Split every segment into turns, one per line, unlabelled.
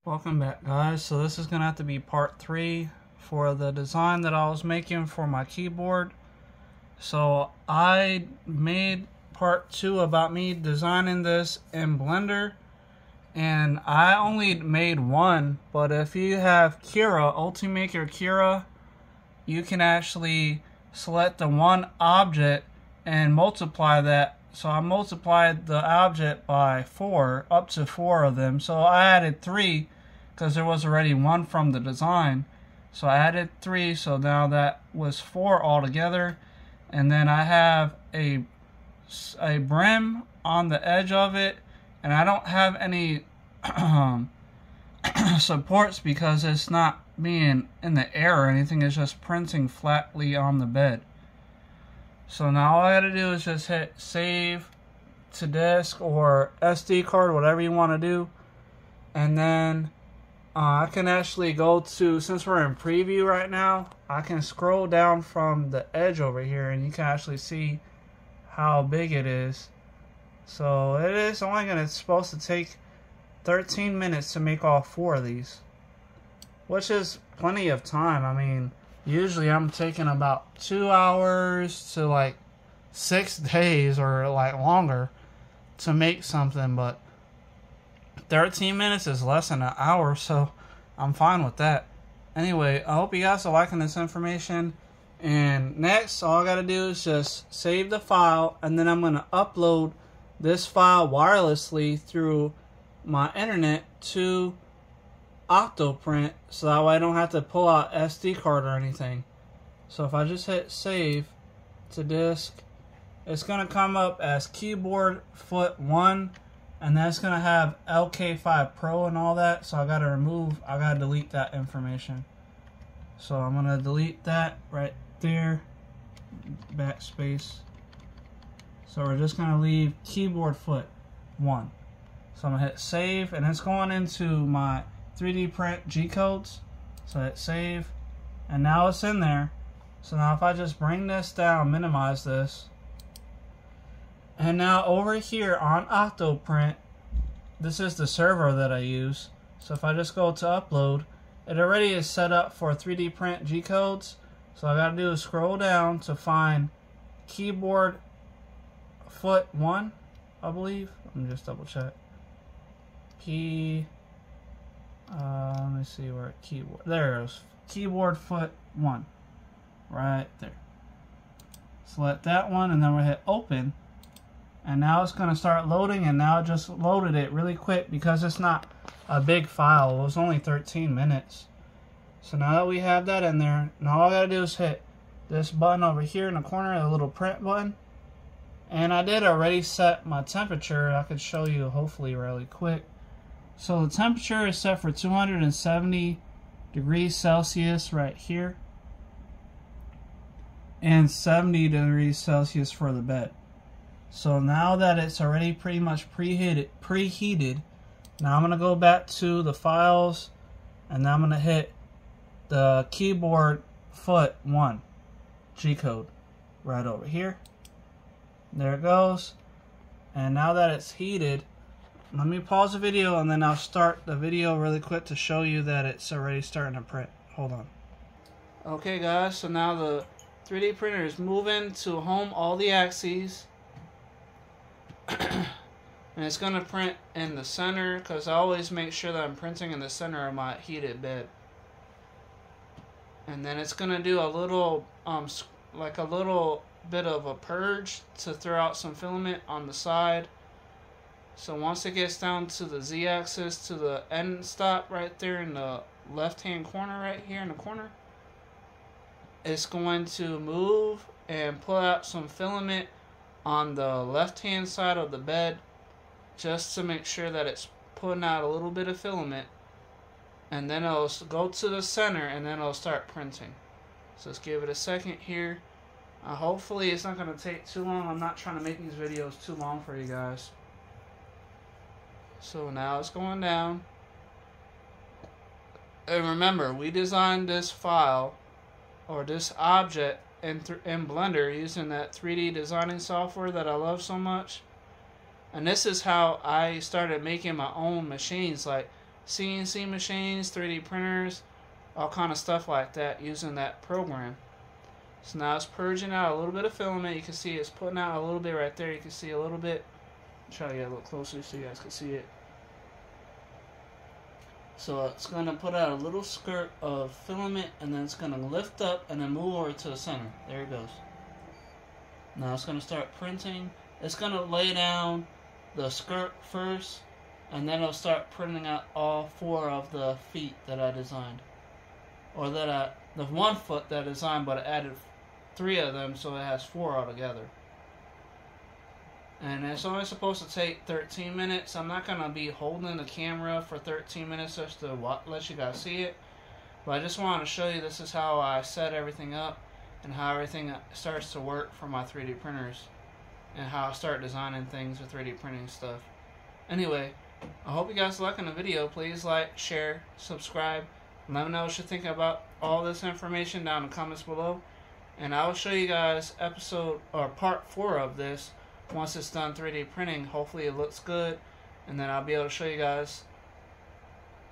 Welcome back, guys. So this is gonna have to be part 3 for the design that I was making for my keyboard. So I made part 2 about me designing this in Blender, and I only made one, but if you have Cura, Ultimaker Cura, you can actually select the one object and multiply that. So I multiplied the object by 4, up to 4 of them. So I added 3 because there was already one from the design. So I added 3, so now that was 4 altogether. And then I have a brim on the edge of it, and I don't have any supports because it's not being in the air or anything. It's just printing flatly on the bed. So now all I gotta do is just hit save to disk or SD card, whatever you want to do, and then I can actually go to, since we're in preview right now, I can scroll down from the edge over here and you can actually see how big it is. So it is only supposed to take 13 minutes to make all 4 of these, which is plenty of time. I mean, usually I'm taking about 2 hours to like 6 days or like longer to make something, but 13 minutes is less than an hour, so I'm fine with that. Anyway, I hope you guys are liking this information, and next all I gotta do is just save the file, and then I'm gonna upload this file wirelessly through my internet to Octoprint, so that way I don't have to pull out SD card or anything. So if I just hit save to disk, it's gonna come up as keyboard foot 1, and that's gonna have LK5 Pro and all that. So I gotta delete that information. So I'm gonna delete that right there, backspace. So we're just gonna leave keyboard foot 1. So I'm gonna hit save, and it's going into my 3D print G codes. So hit save, and now it's in there. So now if I just bring this down, minimize this, and now over here on Octoprint, this is the server that I use. So if I just go to upload, it already is set up for 3D print G codes. So all I gotta do is scroll down to find keyboard foot 1, I believe. Let me just double check. Let me see where keyboard. There it is. Keyboard foot 1. Right there. Select that one, and then we'll hit open. And now it's going to start loading, and now it just loaded it really quick because it's not a big file. It was only 13 minutes. So now that we have that in there, now all I got to do is hit this button over here in the corner, the little print button. And I did already set my temperature. I could show you hopefully really quick. So the temperature is set for 270 degrees Celsius right here, and 70 degrees Celsius for the bed. So now that it's already pretty much preheated, now I'm going to go back to the files, and now I'm going to hit the keyboard foot 1 G code right over here. There it goes. And now that it's heated, let me pause the video and then I'll start the video really quick to show you that it's already starting to print. Hold on. Okay guys, so now the 3D printer is moving to home all the axes. And it's going to print in the center, because I always make sure that I'm printing in the center of my heated bed. And then it's going to do a little, like a little bit of a purge to throw out some filament on the side. So once it gets down to the Z-axis, to the end stop right there in the left-hand corner right here in the corner, it's going to move and pull out some filament on the left-hand side of the bed, just to make sure that it's putting out a little bit of filament. And then it'll go to the center, and then it'll start printing. So let's give it a second here. Hopefully it's not going to take too long. I'm not trying to make these videos too long for you guys. So now it's going down. And remember, we designed this file, or this object, in Blender using that 3D designing software that I love so much. And this is how I started making my own machines. Like, CNC machines, 3D printers, all kind of stuff like that using that program. So now it's purging out a little bit of filament. You can see it's putting out a little bit right there. You can see a little bit. I'll try to get a little closer so you guys can see it. So it's going to put out a little skirt of filament, and then it's going to lift up and then move over to the center. There it goes. Now it's going to start printing. It's going to lay down the skirt first, and then it'll start printing out all 4 of the feet that I designed. Or the 1 foot that I designed, but I added 3 of them, so it has 4 altogether. And it's only supposed to take 13 minutes. I'm not going to be holding the camera for 13 minutes just to let you guys see it. But I just wanted to show you this is how I set everything up and how everything starts to work for my 3D printers. And how I start designing things with 3D printing stuff. Anyway, I hope you guys are liking the video. Please like, share, subscribe. And let me know what you think about all this information down in the comments below. And I will show you guys part 4 of this once it's done 3D printing. Hopefully it looks good, and then I'll be able to show you guys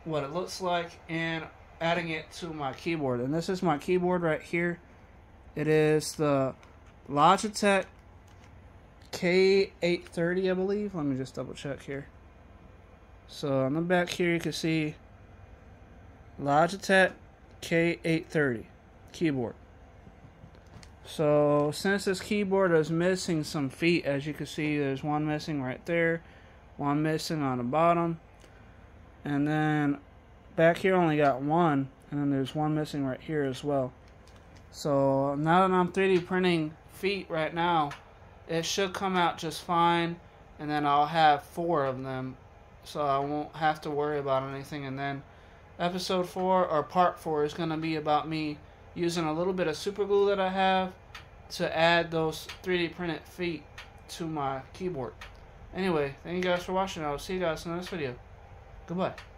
what it looks like and adding it to my keyboard. And this is my keyboard right here. It is the Logitech K830, I believe. Let me just double check here. So on the back here you can see Logitech K830 keyboard. So since this keyboard is missing some feet, as you can see, there's one missing right there, one missing on the bottom, and then back here only got one, and then there's one missing right here as well. So now that I'm 3D printing feet right now, it should come out just fine, and then I'll have 4 of them, so I won't have to worry about anything. And then episode 4 or part 4 is going to be about me using a little bit of super glue that I have to add those 3D printed feet to my keyboard. Anyway, thank you guys for watching. I will see you guys in the next video. Goodbye.